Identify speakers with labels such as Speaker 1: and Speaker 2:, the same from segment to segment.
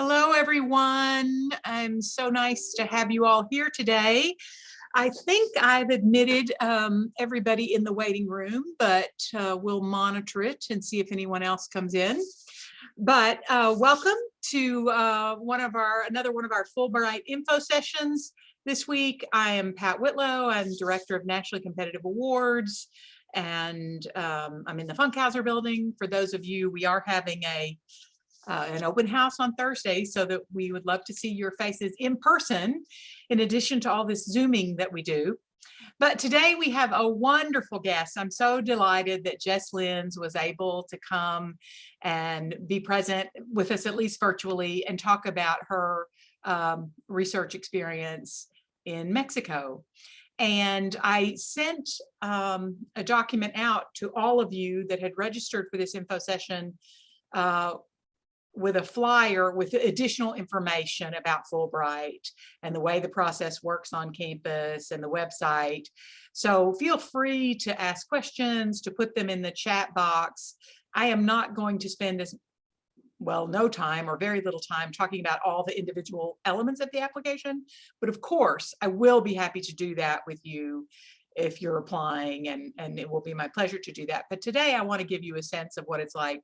Speaker 1: Hello, everyone. I'm so nice to have you all here today. I think I've admitted everybody in the waiting room, but we'll monitor it and see if anyone else comes in. But welcome to another one of our Fulbright info sessions. This week, I am Pat Whitlow. I'm Director of Nationally Competitive Awards, and I'm in the Funkhauser building. For those of you, we are having an open house on Thursday, so that we would love to see your faces in person, in addition to all this Zooming that we do. But today we have a wonderful guest. I'm so delighted that Jess Linz was able to come and be present with us, at least virtually, and talk about her research experience in Mexico. And I sent a document out to all of you that had registered for this info session with a flyer with additional information about Fulbright and the way the process works on campus and the website. So feel free to ask questions, to put them in the chat box. I am not going to spend no time or very little time talking about all the individual elements of the application, but of course, I will be happy to do that with you if you're applying, and it will be my pleasure to do that. But today I want to give you a sense of what it's like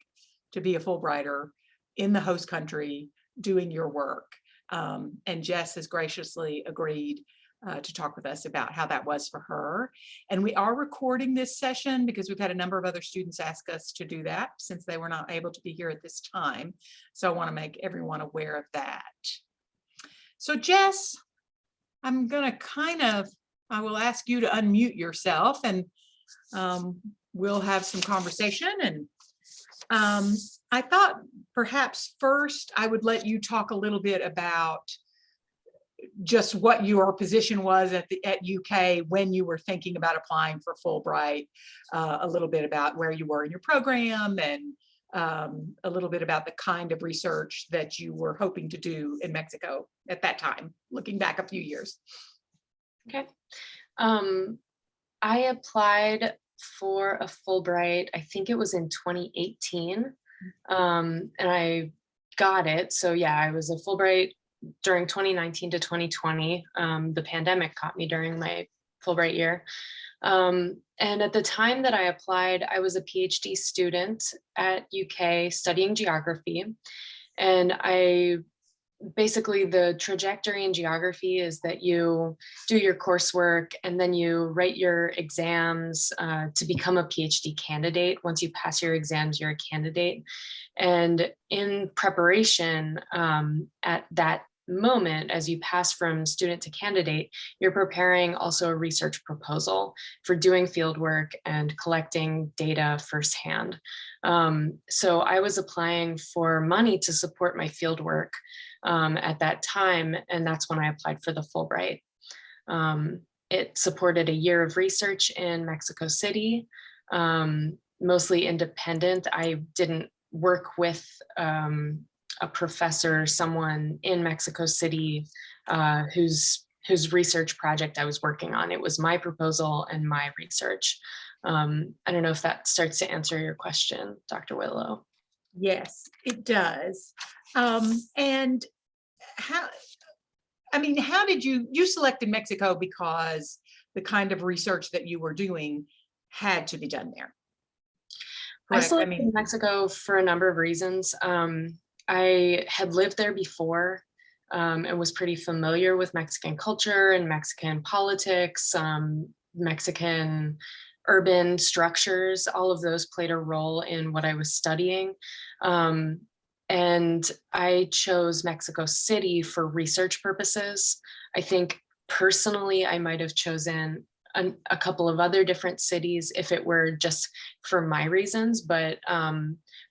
Speaker 1: to be a Fulbrighter in the host country doing your work. And Jess has graciously agreed to talk with us about how that was for her. And we are recording this session because we've had a number of other students ask us to do that since they were not able to be here at this time. So I want to make everyone aware of that. So Jess, I'm gonna I will ask you to unmute yourself, and we'll have some conversation. And I thought perhaps first I would let you talk a little bit about just what your position was at UK when you were thinking about applying for Fulbright, a little bit about where you were in your program, and a little bit about the kind of research that you were hoping to do in Mexico at that time, looking back a few years.
Speaker 2: Okay. I applied for a Fulbright, I think it was in 2018, and I got it. So yeah, I was a Fulbright during 2019 to 2020. The pandemic caught me during my Fulbright year. And at the time that I applied, I was a PhD student at UK studying geography. And basically the trajectory in geography is that you do your coursework and then you write your exams to become a PhD candidate. Once you pass your exams, you're a candidate. And in preparation at that moment, as you pass from student to candidate, you're preparing also a research proposal for doing field work and collecting data firsthand. So I was applying for money to support my field work at that time, and that's when I applied for the Fulbright. It supported a year of research in Mexico City, mostly independent. I didn't work with a professor, someone in Mexico City whose research project I was working on. It was my proposal and my research. I don't know if that starts to answer your question, Dr. Whitlow.
Speaker 1: Yes, it does. And how did you selected Mexico because the kind of research that you were doing had to be done there?
Speaker 2: Correct? I selected Mexico for a number of reasons. I had lived there before and was pretty familiar with Mexican culture and Mexican politics, Mexican urban structures. All of those played a role in what I was studying. And I chose Mexico City for research purposes. I think personally, I might have chosen a couple of other different cities if it were just for my reasons, but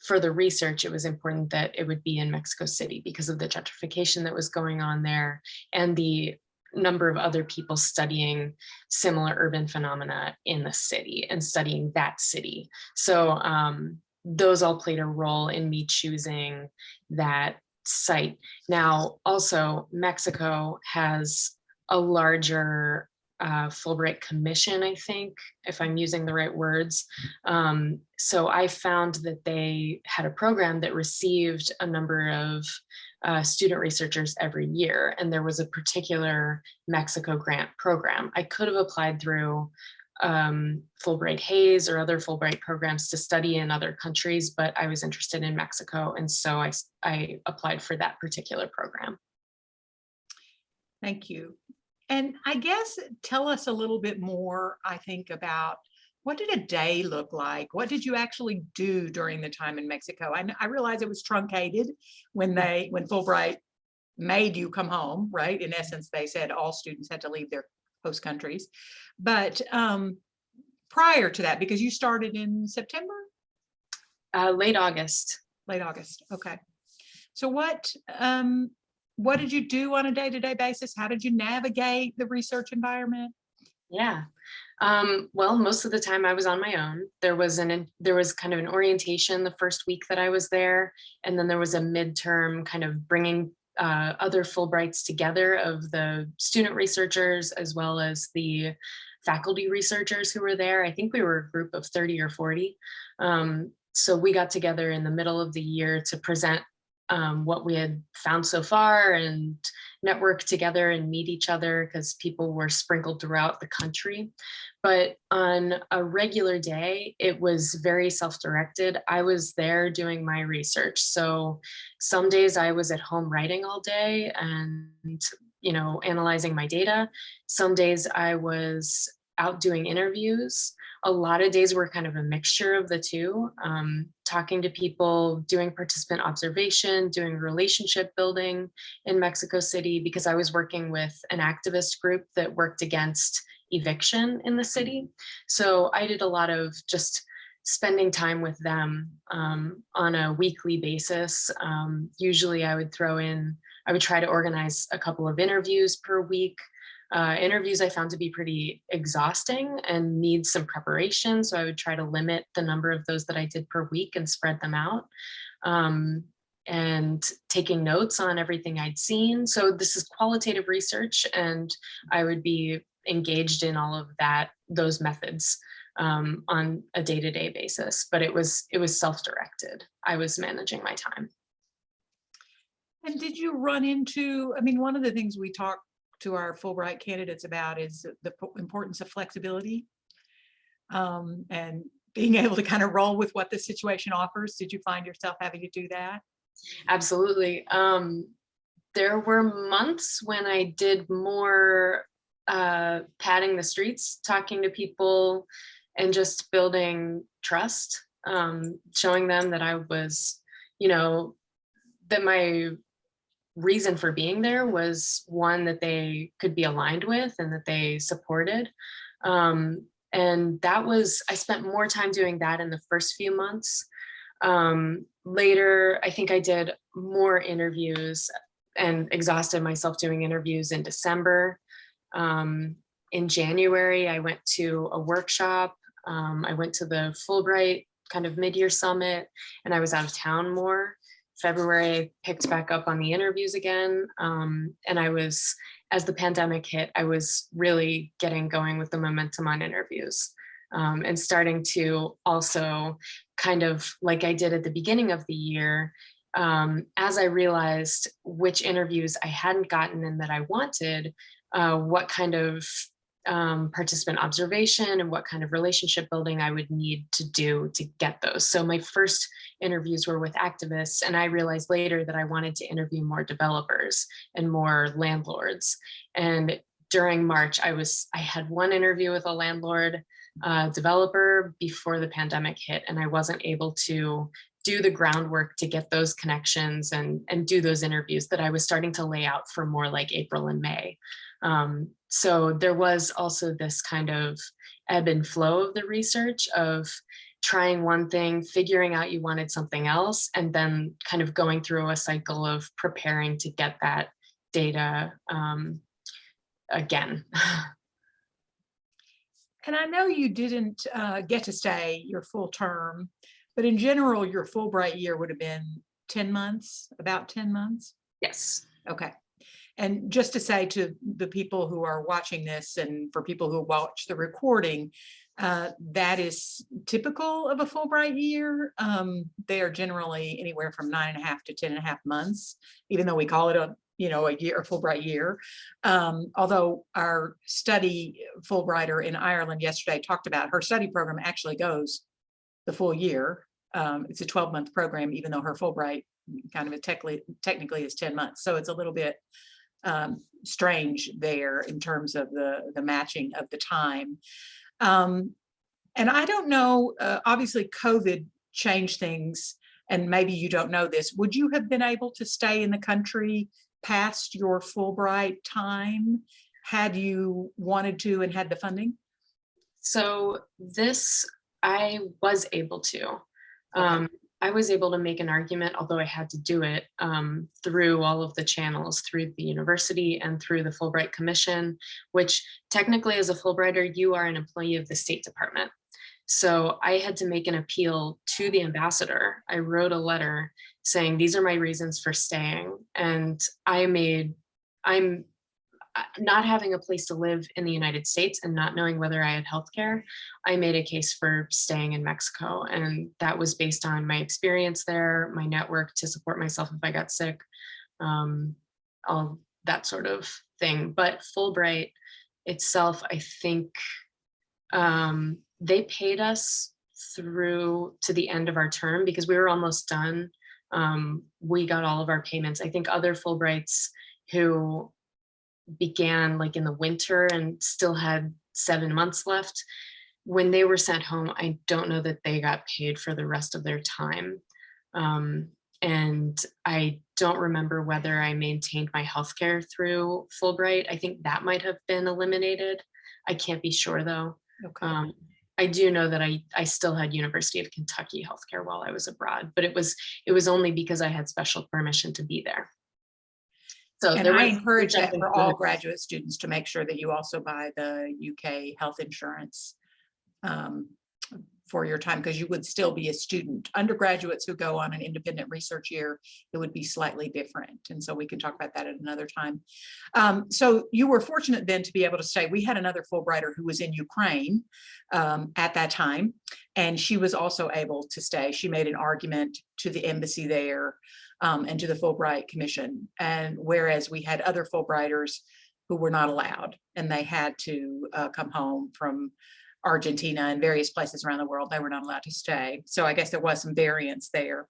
Speaker 2: for the research, it was important that it would be in Mexico City because of the gentrification that was going on there and the number of other people studying similar urban phenomena in the city and studying that city. So those all played a role in me choosing that site. Now, also, Mexico has a larger Fulbright commission, I think, if I'm using the right words. So I found that they had a program that received a number of student researchers every year. And there was a particular Mexico grant program. I could have applied through Fulbright Hayes or other Fulbright programs to study in other countries, but I was interested in Mexico. And so I applied for that particular program.
Speaker 1: Thank you. And I guess tell us a little bit more, I think, about what did a day look like? What did you actually do during the time in Mexico? I realize it was truncated when Fulbright made you come home, right? In essence, they said all students had to leave their host countries. But prior to that, because you started in September?
Speaker 2: Late August.
Speaker 1: Late August, okay. So what did you do on a day-to-day basis? How did you navigate the research environment?
Speaker 2: Yeah. Well, most of the time I was on my own. There was kind of an orientation the first week that I was there, and then there was a midterm kind of bringing other Fulbrights together of the student researchers as well as the faculty researchers who were there. I think we were a group of 30 or 40. So we got together in the middle of the year to present what we had found so far and network together and meet each other because people were sprinkled throughout the country. But on a regular day, it was very self-directed. I was there doing my research. So some days I was at home writing all day and, analyzing my data. Some days I was out doing interviews. A lot of days were kind of a mixture of the two, talking to people, doing participant observation, doing relationship building in Mexico City, because I was working with an activist group that worked against eviction in the city. So I did a lot of just spending time with them on a weekly basis. Usually I would try to organize a couple of interviews per week. Interviews I found to be pretty exhausting and need some preparation. So I would try to limit the number of those that I did per week and spread them out. And taking notes on everything I'd seen. So this is qualitative research, and I would be engaged in all of those methods on a day-to-day basis. But it was self-directed. I was managing my time.
Speaker 1: And did you run into, one of the things we talk to our Fulbright candidates about is the importance of flexibility and being able to kind of roll with what the situation offers. Did you find yourself having to do that?
Speaker 2: Absolutely. There were months when I did more padding the streets, talking to people and just building trust, showing them that I was, that my reason for being there was one that they could be aligned with and that they supported. And I spent more time doing that in the first few months. Later, I think I did more interviews and exhausted myself doing interviews in December. In January, I went to a workshop. I went to the Fulbright kind of mid-year summit, and I was out of town more. February, I picked back up on the interviews again. And as the pandemic hit, I was really getting going with the momentum on interviews and starting to also kind of like I did at the beginning of the year, as I realized which interviews I hadn't gotten and that I wanted, what kind of participant observation and what kind of relationship building I would need to do to get those. So my first interviews were with activists, and I realized later that I wanted to interview more developers and more landlords. And during March, I had one interview with a landlord developer before the pandemic hit, and I wasn't able to do the groundwork to get those connections and do those interviews that I was starting to lay out for more like April and May. So there was also this kind of ebb and flow of the research of trying one thing, figuring out you wanted something else, and then kind of going through a cycle of preparing to get that data again.
Speaker 1: And I know you didn't get to stay your full term, but in general, your Fulbright year would have been 10 months, about 10 months?
Speaker 2: Yes.
Speaker 1: Okay. And just to say to the people who are watching this and for people who watch the recording, that is typical of a Fulbright year. They are generally anywhere from 9.5 to 10.5 months, even though we call it a year, a Fulbright year. Although our study Fulbrighter in Ireland yesterday talked about her study program actually goes the full year. It's a 12-month program, even though her Fulbright kind of technically is 10 months. So it's a little bit strange there in terms of the matching of the time. And I don't know, obviously COVID changed things, and maybe you don't know this. Would you have been able to stay in the country past your Fulbright time had you wanted to and had the funding?
Speaker 2: So this, I was able to.
Speaker 1: Okay.
Speaker 2: I was able to make an argument, although I had to do it through all of the channels, through the university and through the Fulbright Commission, which technically as a Fulbrighter, you are an employee of the State Department. So I had to make an appeal to the ambassador. I wrote a letter saying, these are my reasons for staying. And I'm not having a place to live in the United States and not knowing whether I had healthcare, I made a case for staying in Mexico. And that was based on my experience there, my network to support myself if I got sick, all that sort of thing. But Fulbright itself, I think they paid us through to the end of our term because we were almost done. We got all of our payments. I think other Fulbrights who began like in the winter and still had 7 months left, when they were sent home, I don't know that they got paid for the rest of their time. And I don't remember whether I maintained my healthcare through Fulbright. I think that might have been eliminated. I can't be sure though.
Speaker 1: Okay.
Speaker 2: I do know that I still had University of Kentucky healthcare while I was abroad, but it was only because I had special permission to be there. So
Speaker 1: And
Speaker 2: there
Speaker 1: I
Speaker 2: was
Speaker 1: encourage that
Speaker 2: something
Speaker 1: for
Speaker 2: good.
Speaker 1: all graduate students to make sure that you also buy the UK health insurance for your time, because you would still be a student. Undergraduates who go on an independent research year, it would be slightly different. And so we can talk about that at another time. So you were fortunate then to be able to stay. We had another Fulbrighter who was in Ukraine at that time, and she was also able to stay. She made an argument to the embassy there and to the Fulbright Commission. And whereas we had other Fulbrighters who were not allowed, and they had to come home from Argentina and various places around the world, they were not allowed to stay. So I guess there was some variance there.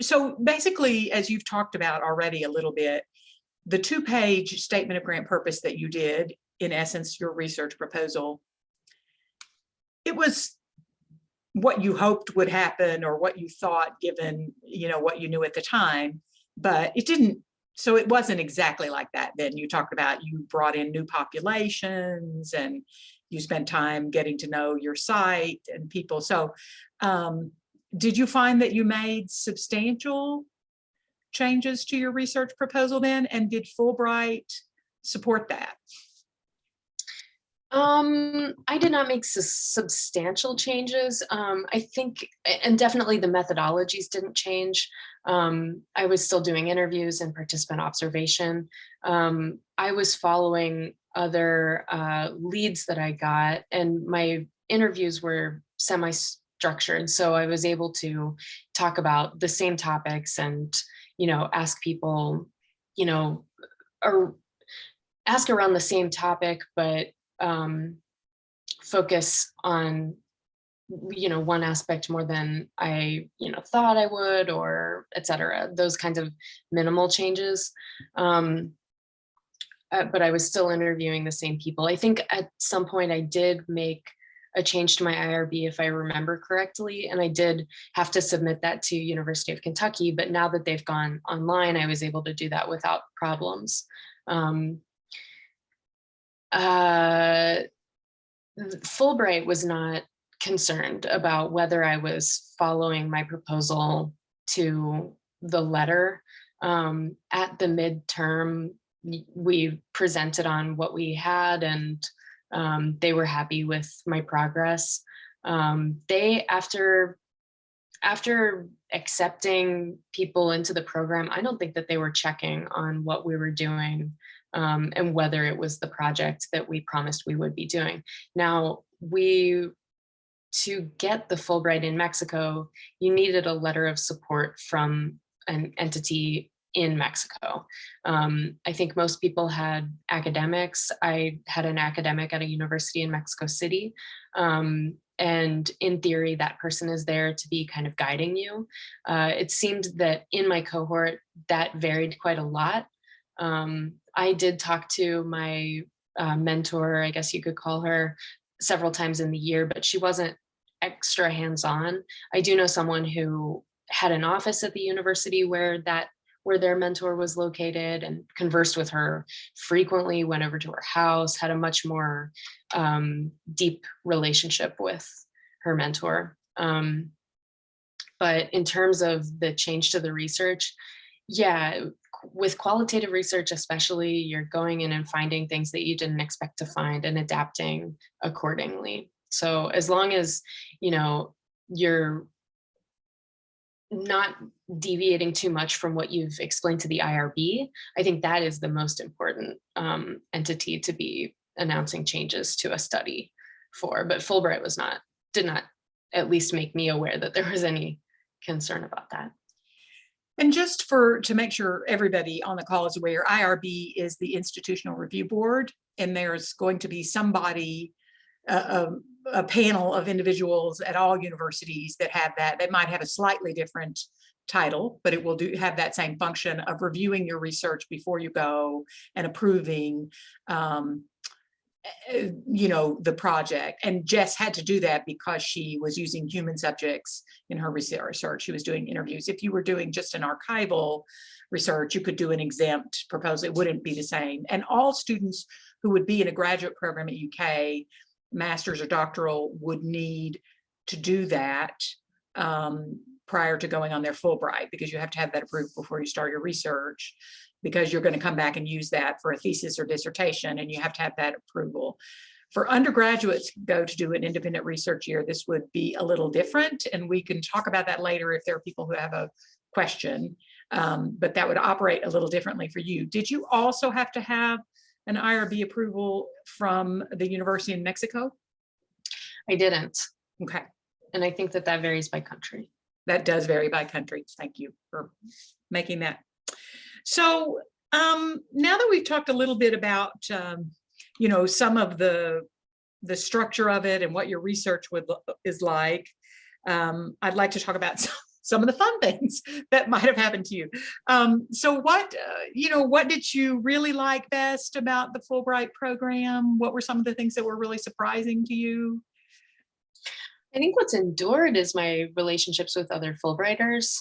Speaker 1: So basically, as you've talked about already a little bit, the 2-page statement of grant purpose that you did, in essence, your research proposal, it was what you hoped would happen or what you thought given, what you knew at the time, but it didn't. So it wasn't exactly like that. Then you talked about you brought in new populations and you spent time getting to know your site and people. So did you find that you made substantial changes to your research proposal then? And did Fulbright support that?
Speaker 2: I did not make substantial changes. I think, and definitely the methodologies didn't change. I was still doing interviews and participant observation. I was following other leads that I got, and my interviews were semi-structured. So I was able to talk about the same topics and, ask people, or ask around the same topic, but focus on one aspect more than I thought I would, or etc. Those kinds of minimal changes, but I was still interviewing the same people. I think at some point I did make a change to my IRB, if I remember correctly, and I did have to submit that to University of Kentucky, but now that they've gone online, I was able to do that without problems. Fulbright was not concerned about whether I was following my proposal to the letter. At the midterm, we presented on what we had, and they were happy with my progress. After after accepting people into the program, I don't think that they were checking on what we were doing, and whether it was the project that we promised we would be doing. Now, to get the Fulbright in Mexico, you needed a letter of support from an entity in Mexico. I think most people had academics. I had an academic at a university in Mexico City. And in theory, that person is there to be kind of guiding you. It seemed that in my cohort, that varied quite a lot. I did talk to my mentor, I guess you could call her, several times in the year, but she wasn't extra hands-on. I do know someone who had an office at the university where their mentor was located, and conversed with her frequently, went over to her house, had a much more deep relationship with her mentor. But in terms of the change to the research, yeah, with qualitative research especially, you're going in and finding things that you didn't expect to find and adapting accordingly. So as long as, you're not deviating too much from what you've explained to the IRB, I think that is the most important entity to be announcing changes to a study for. But Fulbright did not at least make me aware that there was any concern about that.
Speaker 1: And just to make sure everybody on the call is aware, IRB is the Institutional Review Board, and there's going to be somebody, a panel of individuals at all universities that have that. They might have a slightly different title, but it will have that same function of reviewing your research before you go and approving the project. And Jess had to do that because she was using human subjects in her research. She was doing interviews. If you were doing just an archival research, you could do an exempt proposal. It wouldn't be the same. And all students who would be in a graduate program at UK, master's or doctoral, would need to do that prior to going on their Fulbright, because you have to have that approved before you start your research, because you're going to come back and use that for a thesis or dissertation, and you have to have that approval. For undergraduates who go to do an independent research year, this would be a little different, and we can talk about that later if there are people who have a question, but that would operate a little differently for you. Did you also have to have an IRB approval from the university in Mexico?
Speaker 2: I didn't.
Speaker 1: Okay.
Speaker 2: And I think that varies by country.
Speaker 1: That does vary by country. Thank you for making that. So now that we've talked a little bit about, some of the structure of it and what your research is like, I'd like to talk about some of the fun things that might have happened to you. So what did you really like best about the Fulbright program? What were some of the things that were really surprising to you?
Speaker 2: I think what's endured is my relationships with other Fulbrighters.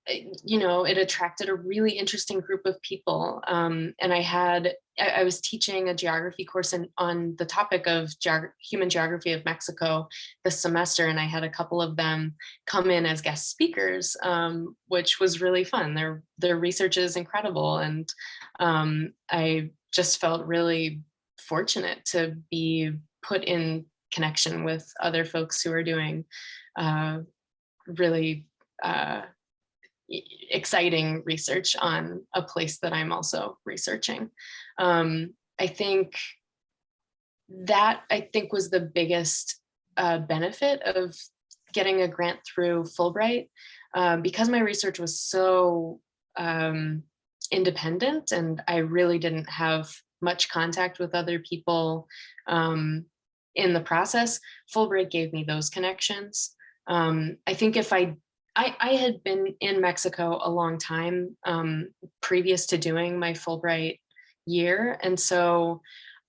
Speaker 2: It attracted a really interesting group of people. And I was teaching a geography course on the topic of human geography of Mexico this semester, and I had a couple of them come in as guest speakers, which was really fun. Their research is incredible, and I just felt really fortunate to be put in connection with other folks who are doing really exciting research on a place that I'm also researching. I think was the biggest benefit of getting a grant through Fulbright, because my research was so independent, and I really didn't have much contact with other people in the process. Fulbright gave me those connections. I think if I had been in Mexico a long time previous to doing my Fulbright year, and so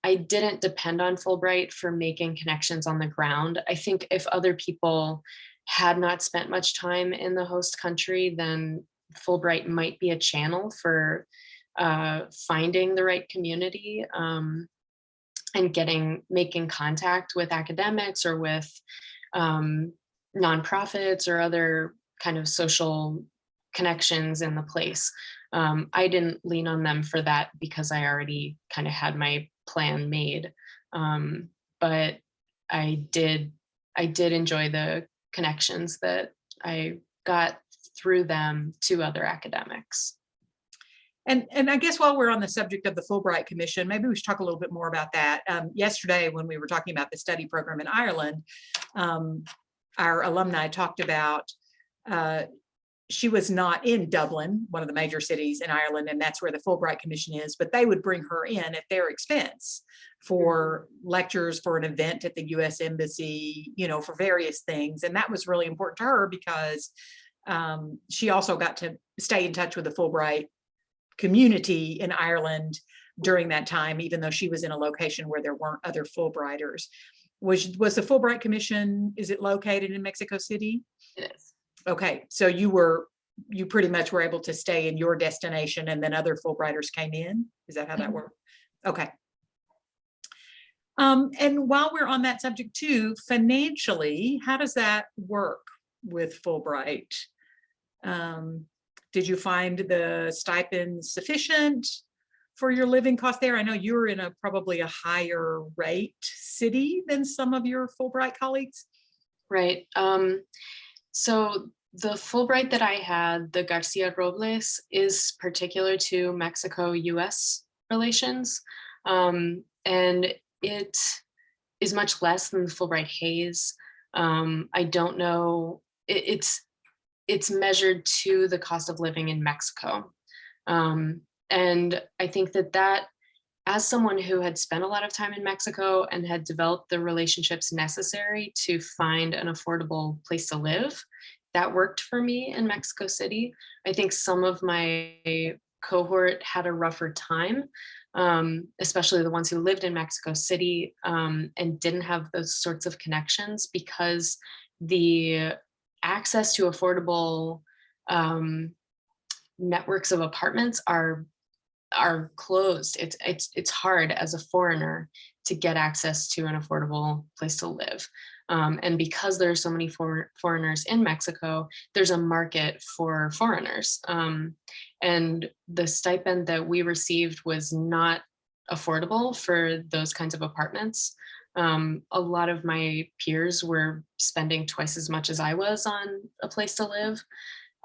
Speaker 2: I didn't depend on Fulbright for making connections on the ground. I think if other people had not spent much time in the host country, then Fulbright might be a channel for finding the right community and making contact with academics or with nonprofits or other kind of social connections in the place. I didn't lean on them for that because I already kind of had my plan made. But I did enjoy the connections that I got through them to other academics.
Speaker 1: And I guess while we're on the subject of the Fulbright Commission, maybe we should talk a little bit more about that. Yesterday, when we were talking about the study program in Ireland, our alumni talked about she was not in Dublin, one of the major cities in Ireland, and that's where the Fulbright Commission is, but they would bring her in at their expense for lectures, for an event at the US Embassy, for various things. And that was really important to her because she also got to stay in touch with the Fulbright community in Ireland during that time, even though she was in a location where there weren't other Fulbrighters. Was the Fulbright Commission, is it located in Mexico City?
Speaker 2: It is.
Speaker 1: Okay, so you pretty much were able to stay in your destination and then other Fulbrighters came in? Is that how that worked? Okay. And while we're on that subject too, financially, how does that work with Fulbright? Did you find the stipend sufficient for your living cost there? I know you're in probably a higher rate city than some of your Fulbright colleagues.
Speaker 2: Right. So the Fulbright that I had, the Garcia Robles, is particular to Mexico-US relations. And it is much less than the Fulbright Hayes. I don't know, it's measured to the cost of living in Mexico. And I think that as someone who had spent a lot of time in Mexico and had developed the relationships necessary to find an affordable place to live, that worked for me in Mexico City. I think some of my cohort had a rougher time, especially the ones who lived in Mexico City and didn't have those sorts of connections because the access to affordable networks of apartments are closed. It's hard as a foreigner to get access to an affordable place to live. And because there are so many foreigners in Mexico, there's a market for foreigners. And the stipend that we received was not affordable for those kinds of apartments. A lot of my peers were spending twice as much as I was on a place to live.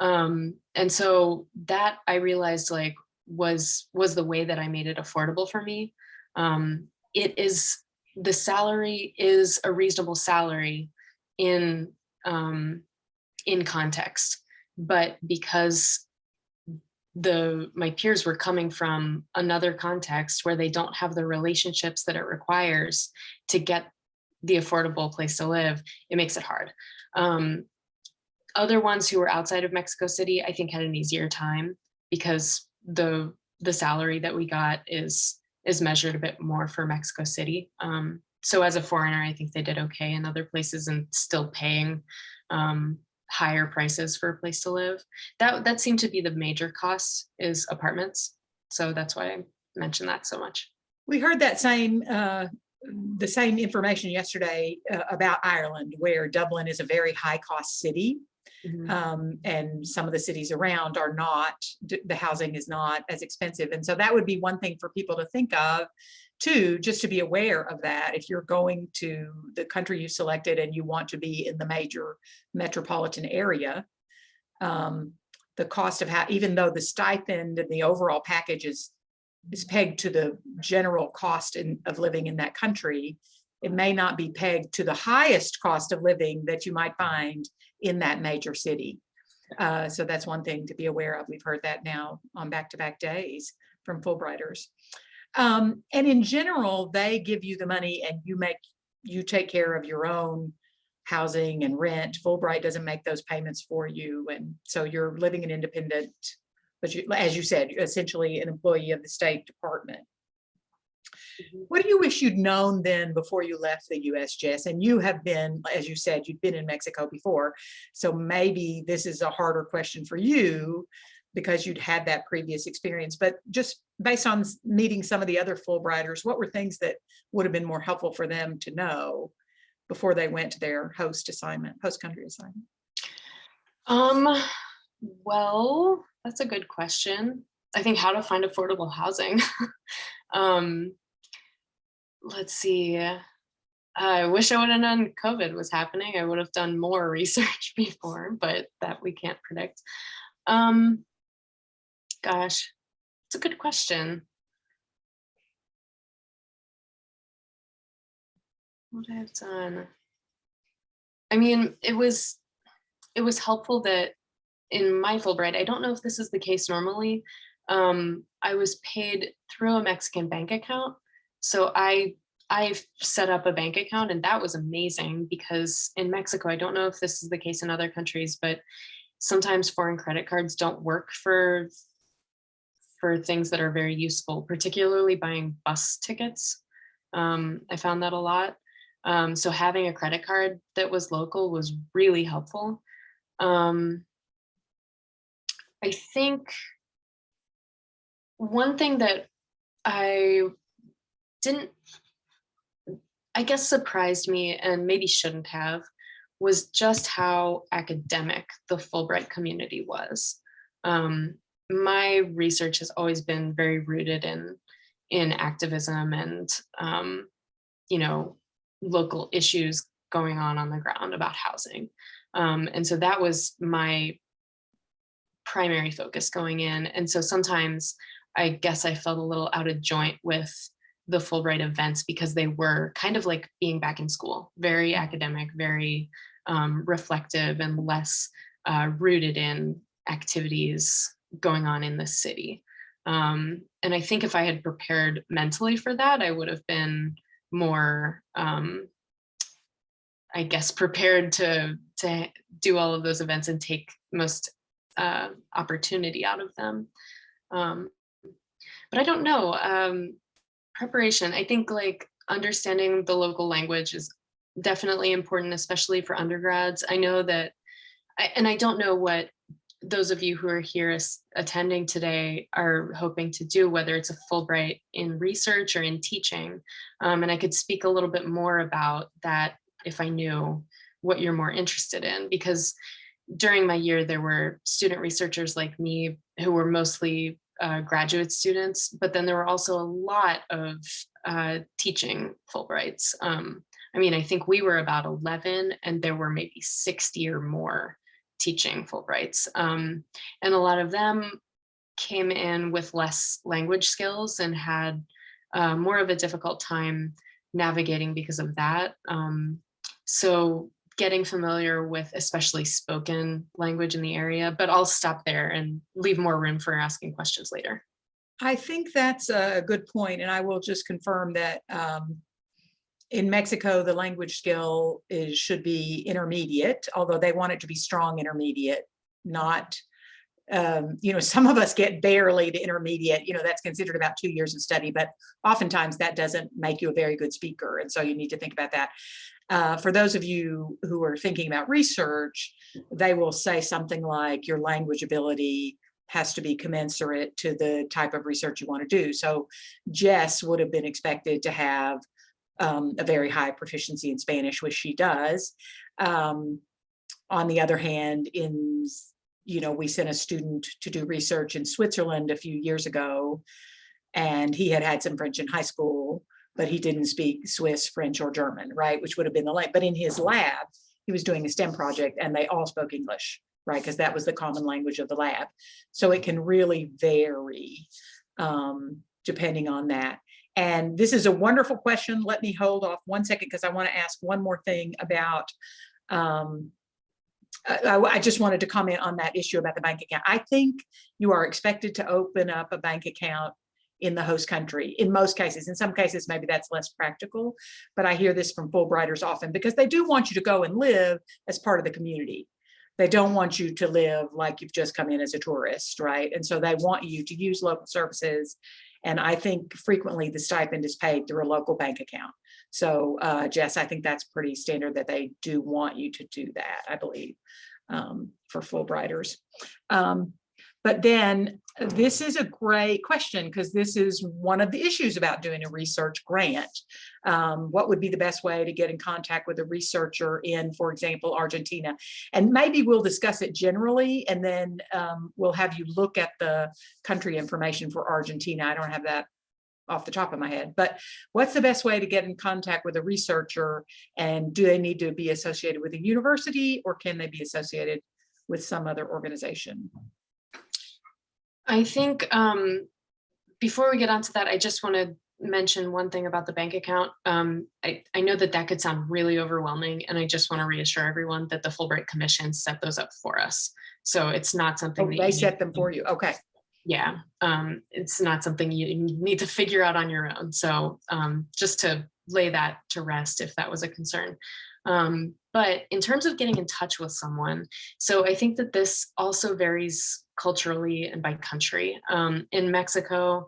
Speaker 2: And so that I realized was the way that I made it affordable for me. The salary is a reasonable salary in context, but because my peers were coming from another context where they don't have the relationships that it requires to get the affordable place to live, it makes it hard. Other ones who were outside of Mexico City, I think, had an easier time because the salary that we got is measured a bit more for Mexico City. So as a foreigner, I think they did okay in other places and still paying higher prices for a place to live. That seemed to be the major cost is apartments. So that's why I mentioned that so much.
Speaker 1: We heard that the same information yesterday about Ireland, where Dublin is a very high cost city. Mm-hmm. And some of the cities around are not, the housing is not as expensive. And so that would be one thing for people to think of too, just to be aware of that. If you're going to the country you selected and you want to be in the major metropolitan area, the cost of even though the stipend and the overall package is pegged to the general cost of living in that country, it may not be pegged to the highest cost of living that you might find in that major city. So that's one thing to be aware of. We've heard that now on back-to-back days from Fulbrighters. And in general, they give you the money and you take care of your own housing and rent. Fulbright doesn't make those payments for you. And so you're living an independent, but as you said, you're essentially an employee of the State Department. What do you wish you'd known then before you left the US, Jess? And you have been, as you said, you've been in Mexico before. So maybe this is a harder question for you because you'd had that previous experience. But just based on meeting some of the other Fulbrighters, what were things that would have been more helpful for them to know before they went to their host country assignment?
Speaker 2: Well, that's a good question. I think how to find affordable housing. Let's see. I wish I would have known COVID was happening. I would have done more research before, but that we can't predict. Um, Gosh, it's a good question. What I've done. I mean, it was helpful that in my Fulbright, I don't know if this is the case normally. I was paid through a Mexican bank account. So I set up a bank account, and that was amazing because in Mexico, I don't know if this is the case in other countries, but sometimes foreign credit cards don't work for things that are very useful, particularly buying bus tickets. I found that a lot. So having a credit card that was local was really helpful. Um, I think one thing that I didn't, I guess, surprised me and maybe shouldn't have was just how academic the Fulbright community was. Um, my research has always been very rooted in activism and you know, local issues going on the ground about housing. And so that was my primary focus going in. And so sometimes I guess I felt a little out of joint with the Fulbright events because they were kind of like being back in school, very academic, very reflective, and less rooted in activities going on in the city. And I think if I had prepared mentally for that, I would have been more, I guess, prepared to do all of those events and take most opportunity out of them. Um, but I don't know. Preparation. I think like understanding the local language is definitely important, especially for undergrads. I know that, and I don't know what those of you who are here attending today are hoping to do, whether it's a Fulbright in research or in teaching. And I could speak a little bit more about that if I knew what you're more interested in, because during my year, there were student researchers like me who were mostly graduate students, but then there were also a lot of teaching Fulbrights. I mean, I think we were about 11 and there were maybe 60 or more teaching Fulbrights. And a lot of them came in with less language skills and had more of a difficult time navigating because of that. So getting familiar with especially spoken language in the area, but I'll stop there and leave more room for asking questions later.
Speaker 1: I think that's a good point, and I will just confirm that in Mexico, the language skill should be intermediate, although they want it to be strong intermediate, not, some of us get barely to intermediate, that's considered about 2 years of study, but oftentimes that doesn't make you a very good speaker. And so you need to think about that. For those of you who are thinking about research, they will say something like your language ability has to be commensurate to the type of research you want to do. So Jess would have been expected to have a very high proficiency in Spanish, which she does. On the other hand, we sent a student to do research in Switzerland a few years ago, and he had some French in high school, but he didn't speak Swiss, French, or German, right? Which would have been the lab. But in his lab, he was doing a STEM project and they all spoke English, right? Because that was the common language of the lab. So it can really vary depending on that. And this is a wonderful question. Let me hold off 1 second because I want to ask one more thing about, I just wanted to comment on that issue about the bank account. I think you are expected to open up a bank account in the host country in most cases. In some cases, maybe that's less practical, but I hear this from Fulbrighters often because they do want you to go and live as part of the community. They don't want you to live like you've just come in as a tourist, right? And so they want you to use local services. And I think frequently the stipend is paid through a local bank account. So Jess, I think that's pretty standard that they do want you to do that, I believe, for Fulbrighters. But then this is a great question because this is one of the issues about doing a research grant. What would be the best way to get in contact with a researcher in, for example, Argentina? And maybe we'll discuss it generally, and then we'll have you look at the country information for Argentina. I don't have that off the top of my head, but what's the best way to get in contact with a researcher? And do they need to be associated with a university, or can they be associated with some other organization?
Speaker 2: I think before we get onto that, I just want to mention one thing about the bank account. I know that that could sound really overwhelming, and I just want to reassure everyone that the Fulbright Commission set those up for us. So it's not something
Speaker 1: Oh,
Speaker 2: that
Speaker 1: they set them for you. Okay.
Speaker 2: Yeah, it's not something you need to figure out on your own. So just to lay that to rest if that was a concern. But in terms of getting in touch with someone, so I think that this also varies culturally and by country. In Mexico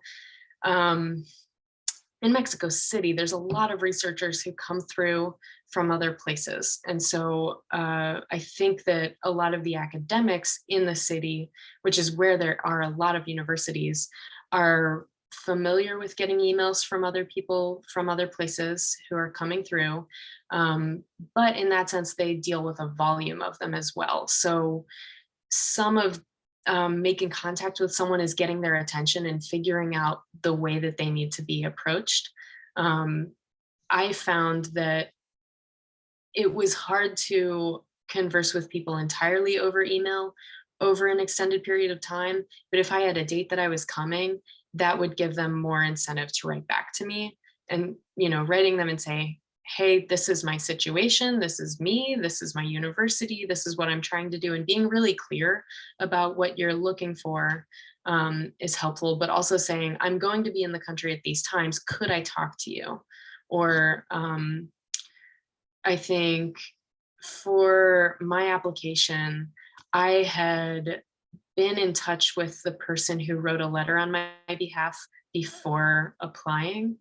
Speaker 2: City, there's a lot of researchers who come through from other places. And so I think that a lot of the academics in the city, which is where there are a lot of universities, are familiar with getting emails from other people from other places who are coming through. But in that sense, they deal with a volume of them as well. So some of making contact with someone is getting their attention and figuring out the way that they need to be approached. I found that it was hard to converse with people entirely over email over an extended period of time. But if I had a date that I was coming, that would give them more incentive to write back to me, and, writing them and say, hey, this is my situation, this is me, this is my university, this is what I'm trying to do, and being really clear about what you're looking for is helpful, but also saying, I'm going to be in the country at these times, could I talk to you? Or I think for my application, I had been in touch with the person who wrote a letter on my behalf before applying.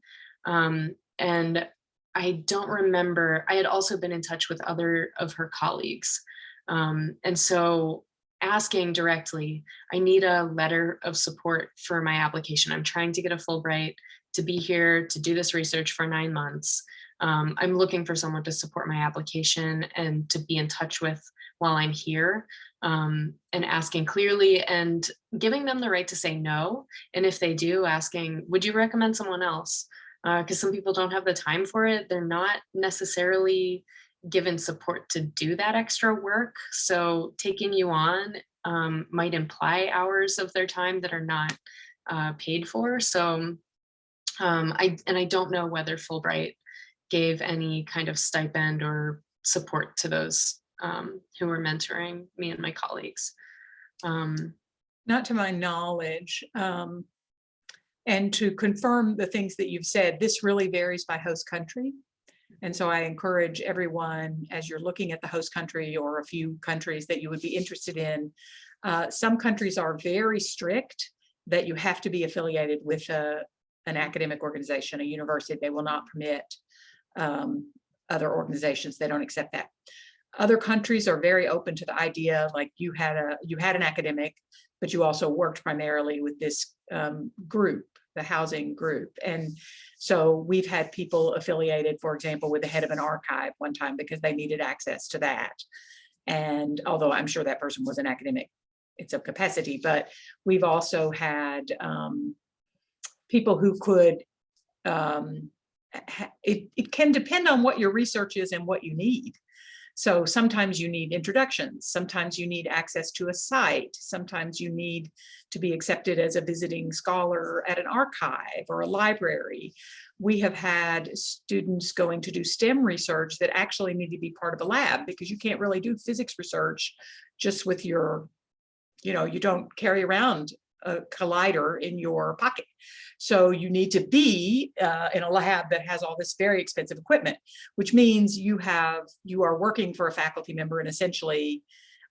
Speaker 2: And I don't remember, I had also been in touch with other of her colleagues. And so asking directly, I need a letter of support for my application. I'm trying to get a Fulbright to be here to do this research for 9 months. I'm looking for someone to support my application and to be in touch with while I'm here, and asking clearly and giving them the right to say no. And if they do, asking, would you recommend someone else? Because some people don't have the time for it. They're not necessarily given support to do that extra work. So taking you on might imply hours of their time that are not paid for. So I don't know whether Fulbright gave any kind of stipend or support to those who were mentoring me and my colleagues.
Speaker 1: Not to my knowledge. And to confirm the things that you've said, this really varies by host country. And so I encourage everyone, as you're looking at the host country or a few countries that you would be interested in, some countries are very strict that you have to be affiliated with an academic organization, a university. They will not permit other organizations. They don't accept that. Other countries are very open to the idea, like you had an academic, but you also worked primarily with this group, the housing group. And so we've had people affiliated, for example, with the head of an archive one time because they needed access to that. And although I'm sure that person was an academic, it's a capacity, but we've also had people who could, it can depend on what your research is and what you need. So sometimes you need introductions, sometimes you need access to a site, sometimes you need to be accepted as a visiting scholar at an archive or a library. We have had students going to do STEM research that actually need to be part of a lab, because you can't really do physics research just with your, you don't carry around a collider in your pocket. So you need to be in a lab that has all this very expensive equipment, which means you are working for a faculty member and essentially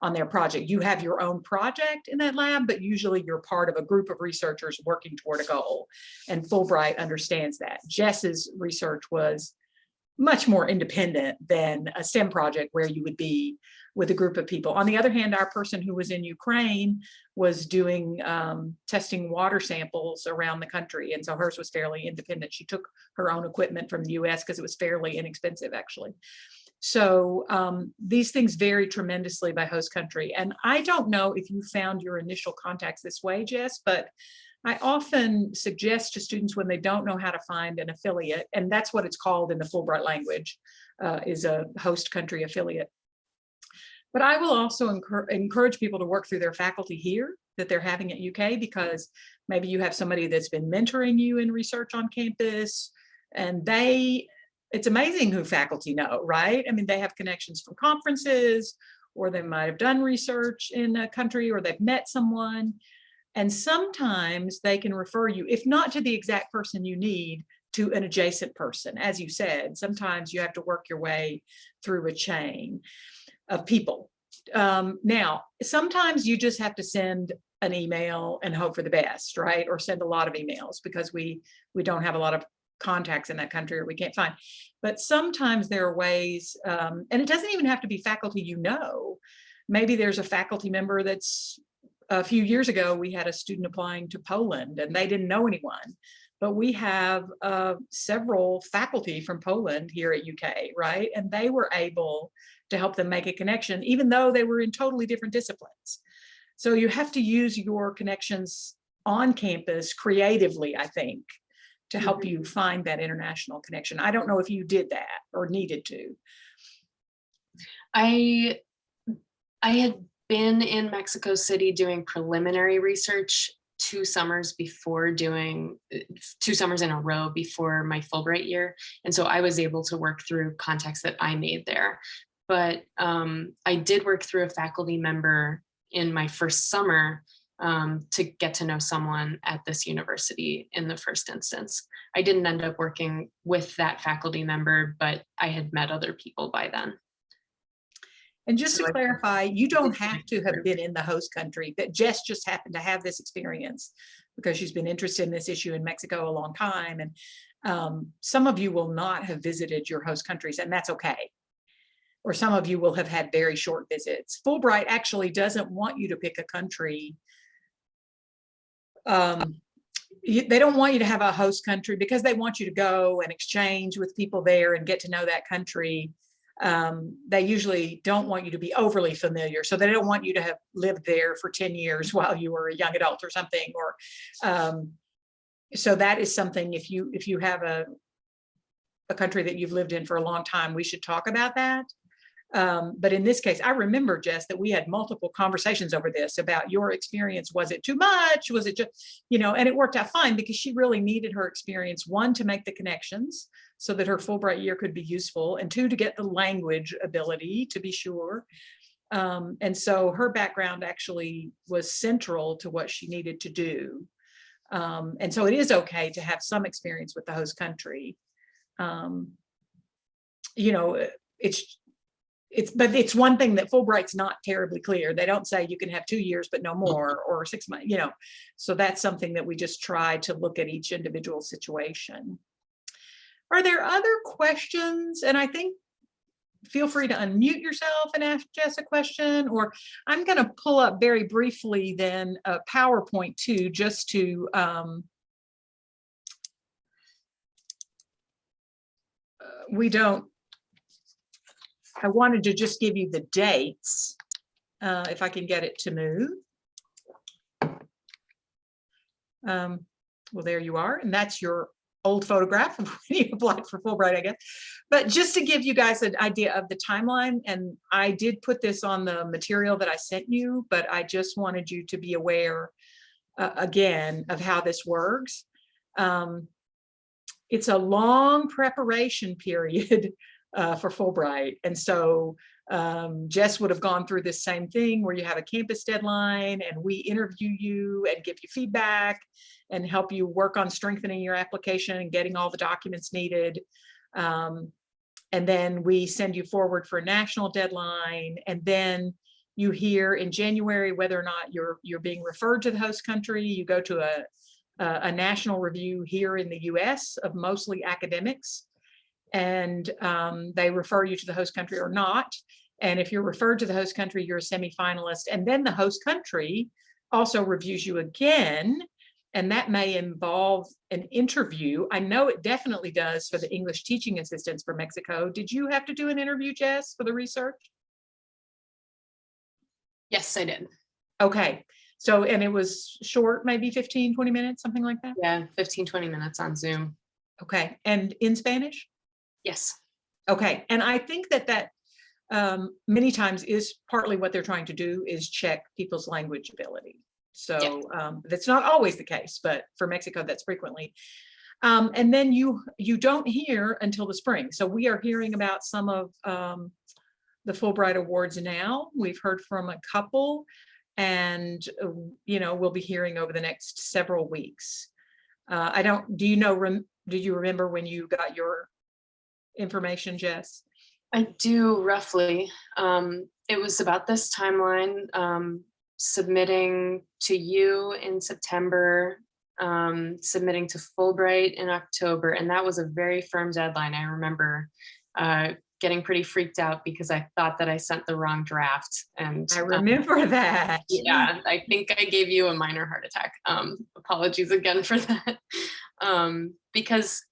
Speaker 1: on their project. You have your own project in that lab, but usually you're part of a group of researchers working toward a goal. And Fulbright understands that. Jess's research was much more independent than a STEM project where you would be with a group of people. On the other hand, our person who was in Ukraine was doing testing water samples around the country. And so hers was fairly independent. She took her own equipment from the US because it was fairly inexpensive, actually. So these things vary tremendously by host country. And I don't know if you found your initial contacts this way, Jess, but I often suggest to students when they don't know how to find an affiliate, and that's what it's called in the Fulbright language, is a host country affiliate. But I will also encourage people to work through their faculty here that they're having at UK, because maybe you have somebody that's been mentoring you in research on campus, and it's amazing who faculty know, right? I mean, they have connections from conferences, or they might have done research in a country, or they've met someone. And sometimes they can refer you, if not to the exact person you need, to an adjacent person. As you said, sometimes you have to work your way through a chain of people. Now, sometimes you just have to send an email and hope for the best, right? Or send a lot of emails, because we don't have a lot of contacts in that country, or we can't find. But sometimes there are ways, and it doesn't even have to be faculty you know. Maybe there's a faculty member that's, a few years ago, we had a student applying to Poland and they didn't know anyone. But we have several faculty from Poland here at UK, right? And they were able to help them make a connection, even though they were in totally different disciplines. So you have to use your connections on campus creatively, I think, to help you find that international connection. I don't know if you did that or needed to.
Speaker 2: I had been in Mexico City doing preliminary research 2 summers in a row before my Fulbright year. And so I was able to work through contacts that I made there. But I did work through a faculty member in my first summer to get to know someone at this university in the first instance. I didn't end up working with that faculty member, but I had met other people by then.
Speaker 1: And just to clarify, you don't have to have been in the host country. That Jess just happened to have this experience because she's been interested in this issue in Mexico a long time. And some of you will not have visited your host countries, and that's okay. Or some of you will have had very short visits. Fulbright actually doesn't want you to pick a country. They don't want you to have a host country because they want you to go and exchange with people there and get to know that country. They usually don't want you to be overly familiar. So they don't want you to have lived there for 10 years while you were a young adult or something. Or so that is something, if you have a country that you've lived in for a long time, we should talk about that. But in this case, I remember, Jess, that we had multiple conversations over this about your experience. Was it too much? Was it just, and it worked out fine because she really needed her experience, 1, to make the connections so that her Fulbright year could be useful, and 2, to get the language ability, to be sure. And so her background actually was central to what she needed to do. And so it is okay to have some experience with the host country. But it's one thing that Fulbright's not terribly clear. They don't say you can have 2 years, but no more, or 6 months, So that's something that we just try to look at each individual situation. Are there other questions? And I think feel free to unmute yourself and ask Jess a question, or I'm going to pull up very briefly then a PowerPoint too, just to I wanted to just give you the dates, if I can get it to move. Well, there you are. And that's your old photograph of when you applied for Fulbright, I guess. But just to give you guys an idea of the timeline, and I did put this on the material that I sent you, but I just wanted you to be aware, again, of how this works. It's a long preparation period for Fulbright. And so Jess would have gone through this same thing where you have a campus deadline and we interview you and give you feedback and help you work on strengthening your application and getting all the documents needed. And then we send you forward for a national deadline. And then you hear in January whether or not you're being referred to the host country. You go to a national review here in the US of mostly academics. And they refer you to the host country or not. And if you're referred to the host country, you're a semifinalist. And then the host country also reviews you again. And that may involve an interview. I know it definitely does for the English teaching assistants for Mexico. Did you have to do an interview, Jess, for the research?
Speaker 2: Yes, I did.
Speaker 1: Okay. So, and it was short, maybe 15, 20 minutes, something like that?
Speaker 2: Yeah, 15, 20 minutes on Zoom.
Speaker 1: Okay, and in Spanish?
Speaker 2: Yes.
Speaker 1: Okay, and I think that many times is partly what they're trying to do is check people's language ability.
Speaker 2: Yeah.
Speaker 1: So that's not always the case, but for Mexico, that's frequently. And then you don't hear until the spring. So we are hearing about some of the Fulbright Awards now. We've heard from a couple, and we'll be hearing over the next several weeks. Do you remember when you got your information, Jess?
Speaker 2: I do roughly. It was about this timeline, submitting to you in September, submitting to Fulbright in October, and that was a very firm deadline. I remember getting pretty freaked out because I thought that I sent the wrong draft. And
Speaker 1: I remember that.
Speaker 2: yeah, I think I gave you a minor heart attack. Apologies again for that. Because,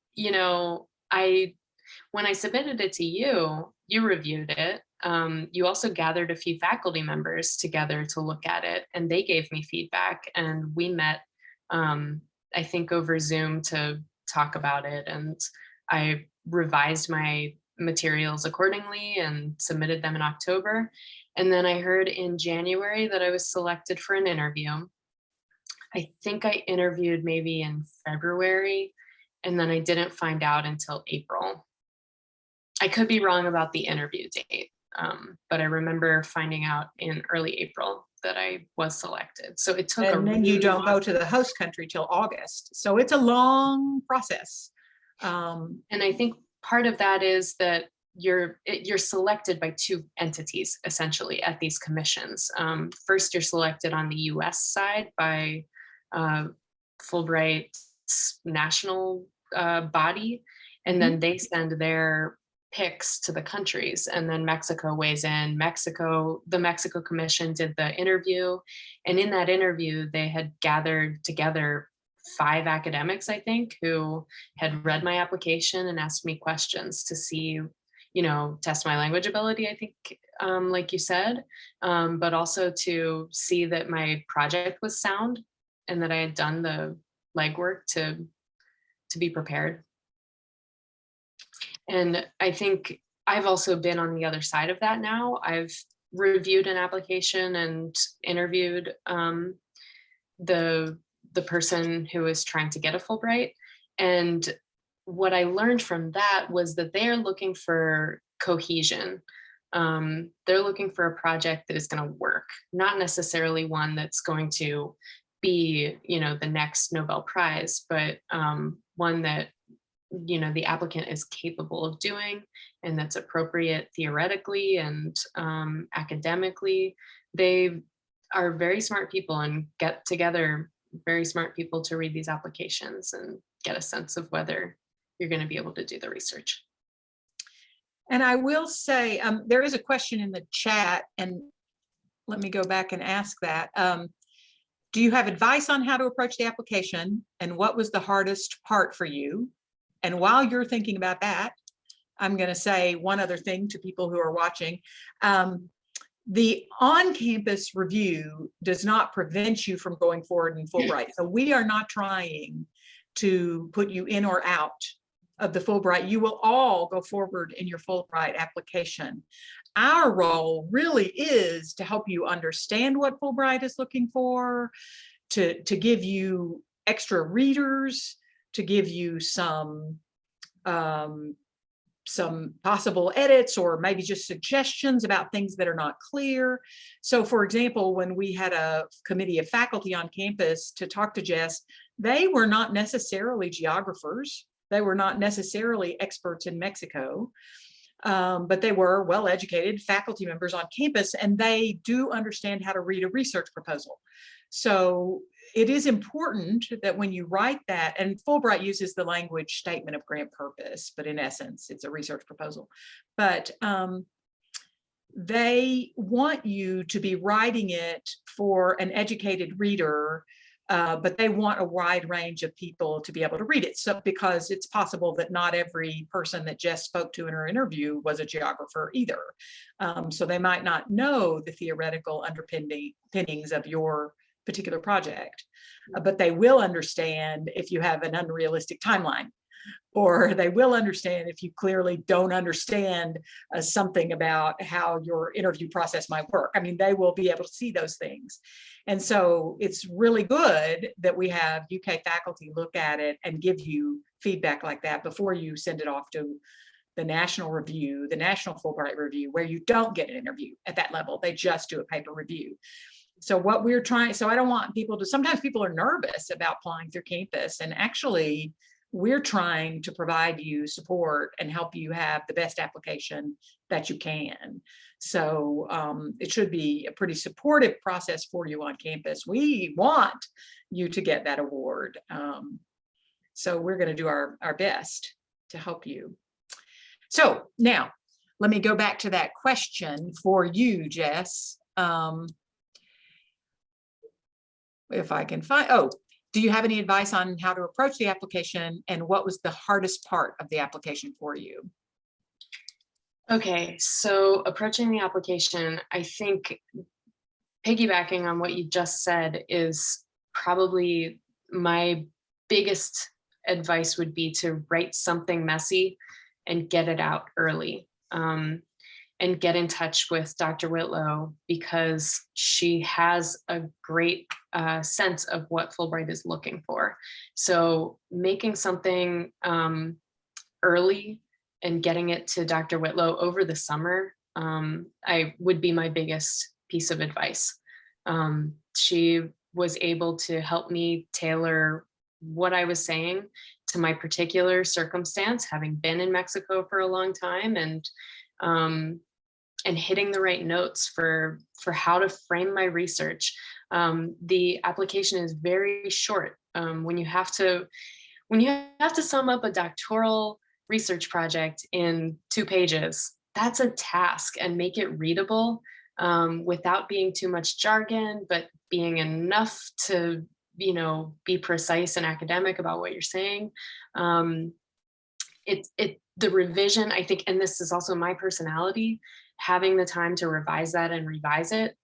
Speaker 2: when I submitted it to you, you reviewed it. You also gathered a few faculty members together to look at it, and they gave me feedback. And we met, I think, over Zoom to talk about it. And I revised my materials accordingly and submitted them in October. And then I heard in January that I was selected for an interview. I think I interviewed maybe in February, and then I didn't find out until April. I could be wrong about the interview date, but I remember finding out in early April that I was selected. So it took
Speaker 1: and then you don't go to the host country till August. So it's a long process.
Speaker 2: And I think part of that is that you're selected by two entities essentially at these commissions. First, you're selected on the US side by Fulbright's national body, and then they send their picks to the countries, and then Mexico weighs in. The Mexico Commission did the interview, and in that interview, they had gathered together 5 academics, I think, who had read my application and asked me questions to see, test my language ability, I think, like you said, but also to see that my project was sound and that I had done the legwork to be prepared. And I think I've also been on the other side of that now. I've reviewed an application and interviewed the person who is trying to get a Fulbright. And what I learned from that was that they are looking for cohesion. They're looking for a project that is going to work, not necessarily one that's going to be, the next Nobel Prize, but one that the applicant is capable of doing, and that's appropriate theoretically and academically. They are very smart people and get together very smart people to read these applications and get a sense of whether you're going to be able to do the research.
Speaker 1: And I will say, there is a question in the chat, and let me go back and ask that. Do you have advice on how to approach the application, and what was the hardest part for you? And while you're thinking about that, I'm going to say one other thing to people who are watching. The on-campus review does not prevent you from going forward in Fulbright. So we are not trying to put you in or out of the Fulbright. You will all go forward in your Fulbright application. Our role really is to help you understand what Fulbright is looking for, to give you extra readers, to give you some possible edits, or maybe just suggestions about things that are not clear. So for example, when we had a committee of faculty on campus to talk to Jess, they were not necessarily geographers. They were not necessarily experts in Mexico, but they were well-educated faculty members on campus, and they do understand how to read a research proposal. So it is important that when you write that, and Fulbright uses the language statement of grant purpose, but in essence, it's a research proposal. But they want you to be writing it for an educated reader, but they want a wide range of people to be able to read it. So because it's possible that not every person that Jess spoke to in her interview was a geographer either. So they might not know the theoretical underpinnings of your particular project, but they will understand if you have an unrealistic timeline, or they will understand if you clearly don't understand something about how your interview process might work. I mean, they will be able to see those things. And so it's really good that we have UK faculty look at it and give you feedback like that before you send it off to the national review, the national Fulbright review, where you don't get an interview at that level. They just do a paper review. So what we're trying, so I don't want people to, sometimes people are nervous about applying through campus, and actually we're trying to provide you support and help you have the best application that you can. So it should be a pretty supportive process for you on campus. We want you to get that award. So we're going to do our best to help you. So now let me go back to that question for you, Jess. If I can find, oh, do you have any advice on how to approach the application, and what was the hardest part of the application for you?
Speaker 2: Okay, so approaching the application, I think piggybacking on what you just said is probably my biggest advice would be to write something messy and get it out early. And get in touch with Dr. Whitlow, because she has a great sense of what Fulbright is looking for. So making something early and getting it to Dr. Whitlow over the summer, I would be my biggest piece of advice. She was able to help me tailor what I was saying to my particular circumstance, having been in Mexico for a long time, and hitting the right notes for how to frame my research. The application is very short. When you have to sum up a doctoral research project in 2 pages, that's a task, and make it readable without being too much jargon, but being enough to, be precise and academic about what you're saying. The revision, I think, and this is also my personality, having the time to revise that and revise it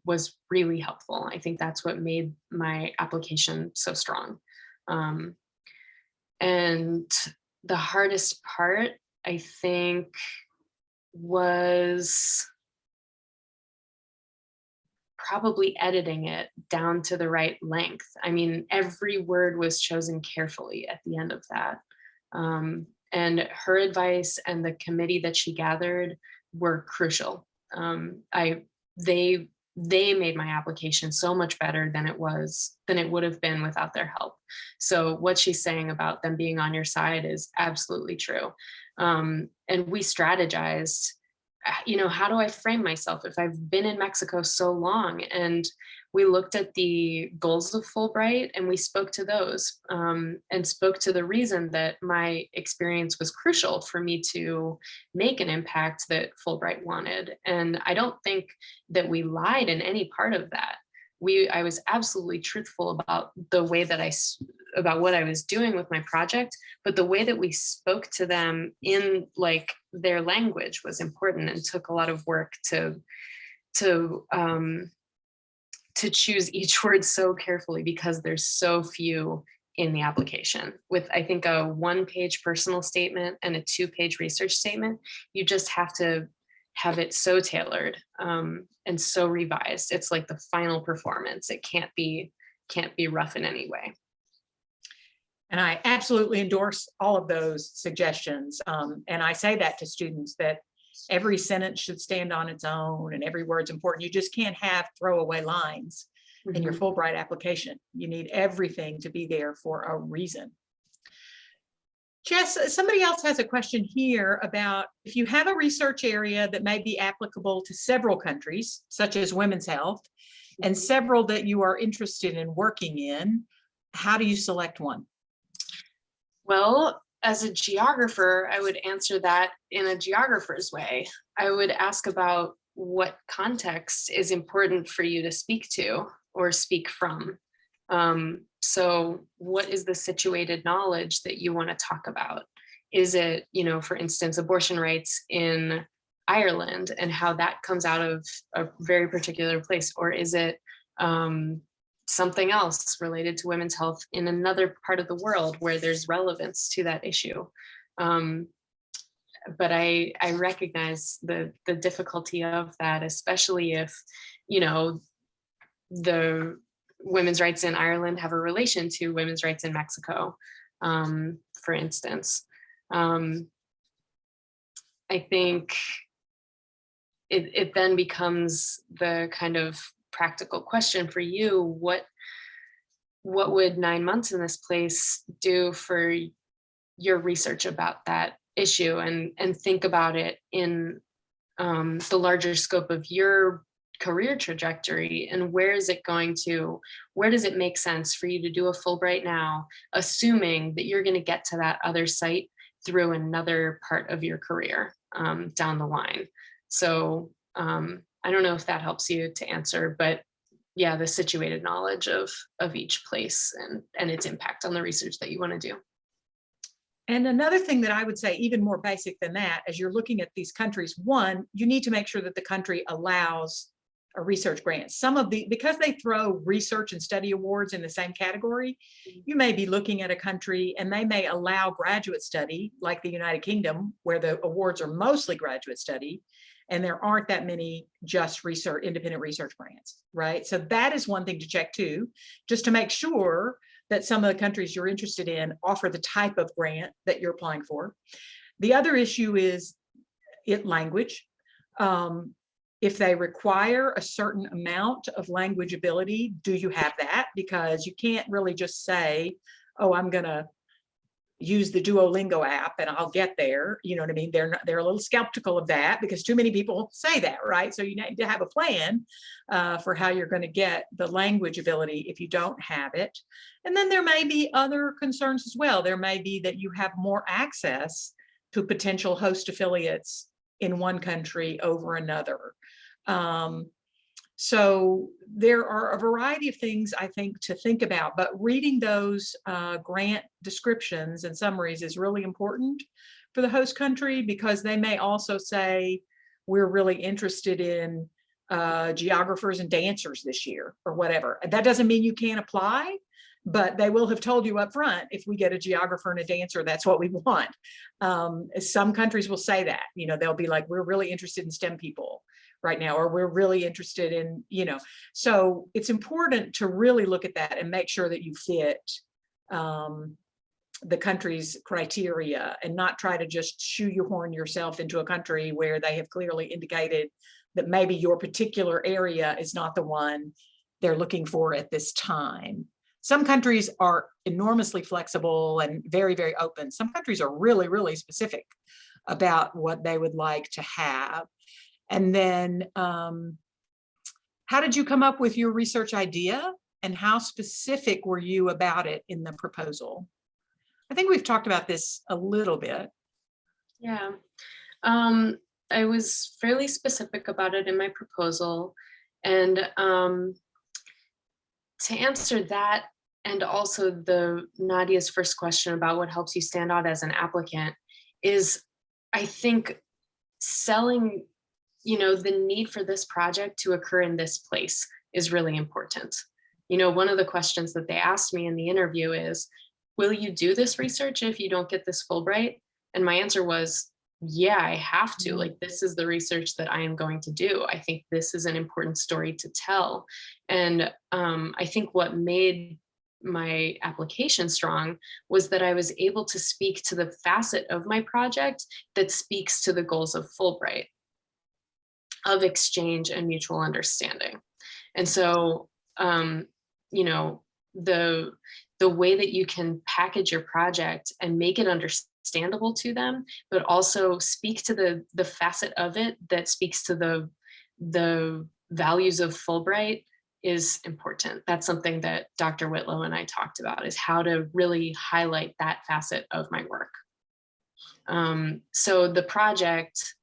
Speaker 2: was really helpful. I think that's what made my application so strong. And the hardest part, I think, was probably editing it down to the right length. I mean, every word was chosen carefully at the end of that. And her advice and the committee that she gathered were crucial. They made my application so much better than it would have been without their help. So what she's saying about them being on your side is absolutely true. And we strategized, how do I frame myself if I've been in Mexico so long? And we looked at the goals of Fulbright, and we spoke to those, and spoke to the reason that my experience was crucial for me to make an impact that Fulbright wanted. And I don't think that we lied in any part of that. I was absolutely truthful about the way that about what I was doing with my project, but the way that we spoke to them in their language was important, and took a lot of work to choose each word so carefully, because there's so few in the application. With, I think, a 1-page personal statement and a 2-page research statement, you just have to have it so tailored and so revised. It's like the final performance. It can't be rough in any way.
Speaker 1: And I absolutely endorse all of those suggestions. And I say that to students, that every sentence should stand on its own and every word's important. You just can't have throwaway lines in your Fulbright application. You need everything to be there for a reason. Jess, somebody else has a question here about if you have a research area that may be applicable to several countries, such as women's health, and several that you are interested in working in, how do you select one?
Speaker 2: Well, as a geographer, I would answer that in a geographer's way. I would ask about what context is important for you to speak to or speak from. So what is the situated knowledge that you want to talk about? Is it, for instance, abortion rights in Ireland and how that comes out of a very particular place? Or is it something else related to women's health in another part of the world where there's relevance to that issue. But I recognize the difficulty of that, especially if, you know, the women's rights in Ireland have a relation to women's rights in Mexico, for instance. I think it then becomes the kind of practical question for you: what would 9 months in this place do for your research about that issue, and think about it in the larger scope of your career trajectory, and where does it make sense for you to do a Fulbright now, assuming that you're going to get to that other site through another part of your career down the line. So I don't know if that helps you to answer, but yeah, the situated knowledge of each place and its impact on the research that you want to do.
Speaker 1: And another thing that I would say, even more basic than that, as you're looking at these countries, one, you need to make sure that the country allows a research grant. Because they throw research and study awards in the same category, you may be looking at a country and they may allow graduate study, like the United Kingdom, where the awards are mostly graduate study, and there aren't that many just independent research grants, right? So that is one thing to check too, just to make sure that some of the countries you're interested in offer the type of grant that you're applying for. The other issue is language. If they require a certain amount of language ability, do you have that? Because you can't really just say, oh, I'm gonna use the Duolingo app and I'll get there. You know what I mean? They're a little skeptical of that because too many people say that, right? So you need to have a plan for how you're going to get the language ability if you don't have it. And then there may be other concerns as well. There may be that you have more access to potential host affiliates in one country over another. So there are a variety of things I think to think about, but reading those grant descriptions and summaries is really important for the host country, because they may also say, we're really interested in geographers and dancers this year or whatever. That doesn't mean you can't apply, but they will have told you up front, if we get a geographer and a dancer, that's what we want. Some countries will say that, you know, they'll be like, we're really interested in STEM people right now, or we're really interested in, you know, so it's important to really look at that and make sure that you fit the country's criteria and not try to just shoehorn yourself into a country where they have clearly indicated that maybe your particular area is not the one they're looking for at this time. Some countries are enormously flexible and very, very open. Some countries are really, really specific about what they would like to have. And then how did you come up with your research idea, and how specific were you about it in the proposal? I think we've talked about this a little bit.
Speaker 2: Yeah, I was fairly specific about it in my proposal. And to answer that, and also Nadia's first question about what helps you stand out as an applicant, is I think selling, you know, the need for this project to occur in this place is really important. You know, one of the questions that they asked me in the interview is, will you do this research if you don't get this Fulbright? And my answer was, yeah, I have to. Like, this is the research that I am going to do. I think this is an important story to tell. And I think what made my application strong was that I was able to speak to the facet of my project that speaks to the goals of Fulbright, of exchange and mutual understanding. And so, you know, the way that you can package your project and make it understandable to them, but also speak to the facet of it that speaks to the values of Fulbright is important. That's something that Dr. Whitlow and I talked about, is how to really highlight that facet of my work. So the project,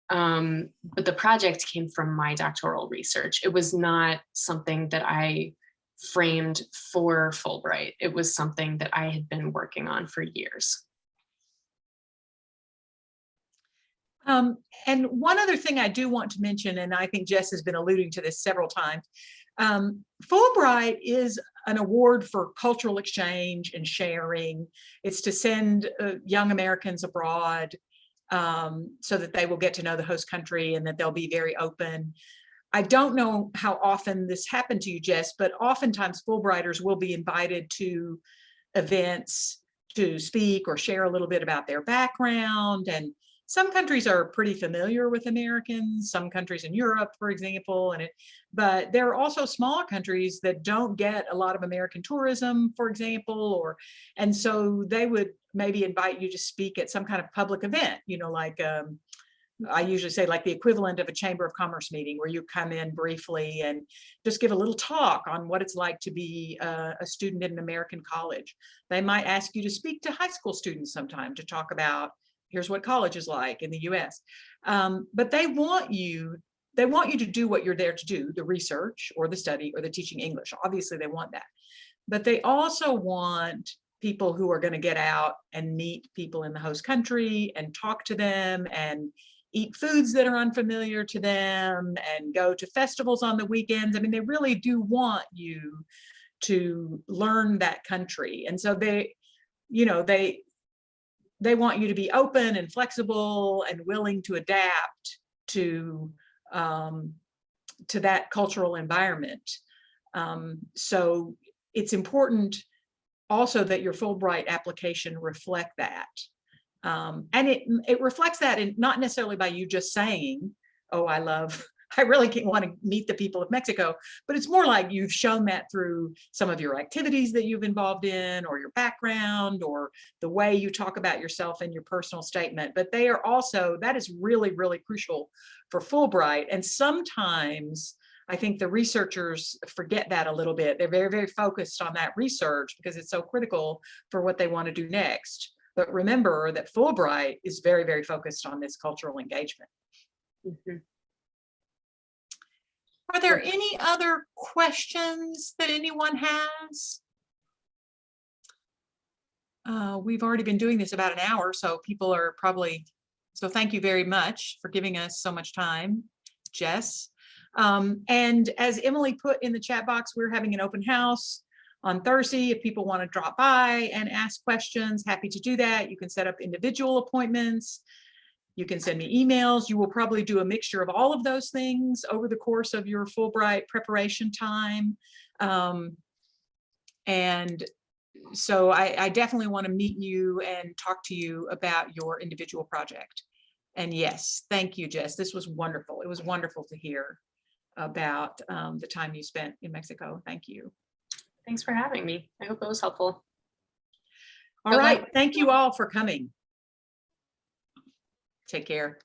Speaker 2: but the project came from my doctoral research. It was not something that I framed for Fulbright. It was something that I had been working on for years.
Speaker 1: And one other thing I do want to mention, and I think Jess has been alluding to this several times, Fulbright is an award for cultural exchange and sharing. It's to send young Americans abroad so that they will get to know the host country and that they'll be very open. I don't know how often this happened to you, Jess, but oftentimes Fulbrighters will be invited to events to speak or share a little bit about their background. And some countries are pretty familiar with Americans, some countries in Europe, for example, but there are also smaller countries that don't get a lot of American tourism, for example, and so they would maybe invite you to speak at some kind of public event, like I usually say like the equivalent of a Chamber of Commerce meeting, where you come in briefly and just give a little talk on what it's like to be a student in an American college. They might ask you to speak to high school students sometime to talk about, here's what college is like in the US. But they want you to do what you're there to do, the research or the study or the teaching English. Obviously they want that. But they also want people who are going to get out and meet people in the host country and talk to them and eat foods that are unfamiliar to them and go to festivals on the weekends. I mean, they really do want you to learn that country. And so they want you to be open and flexible and willing to adapt to that cultural environment. So it's important also that your Fulbright application reflect that. And it reflects that, and not necessarily by you just saying, oh, I really want to meet the people of Mexico, but it's more like you've shown that through some of your activities that you've involved in, or your background, or the way you talk about yourself in your personal statement. But they are also, that is really, really crucial for Fulbright. And sometimes I think the researchers forget that a little bit. They're very, very focused on that research because it's so critical for what they want to do next. But remember that Fulbright is very, very focused on this cultural engagement.
Speaker 2: Mm-hmm.
Speaker 1: Are there any other questions that anyone has? We've already been doing this about an hour, so people are probably, so thank you very much for giving us so much time, Jess. And as Emily put in the chat box, we're having an open house on Thursday. If people want to drop by and ask questions, happy to do that. You can set up individual appointments. You can send me emails. You will probably do a mixture of all of those things over the course of your Fulbright preparation time. And so I definitely want to meet you and talk to you about your individual project. And yes, thank you, Jess. This was wonderful. It was wonderful to hear about the time you spent in Mexico. Thank you.
Speaker 2: Thanks for having me. I hope it was helpful.
Speaker 1: All right. Thank you all for coming. Take care.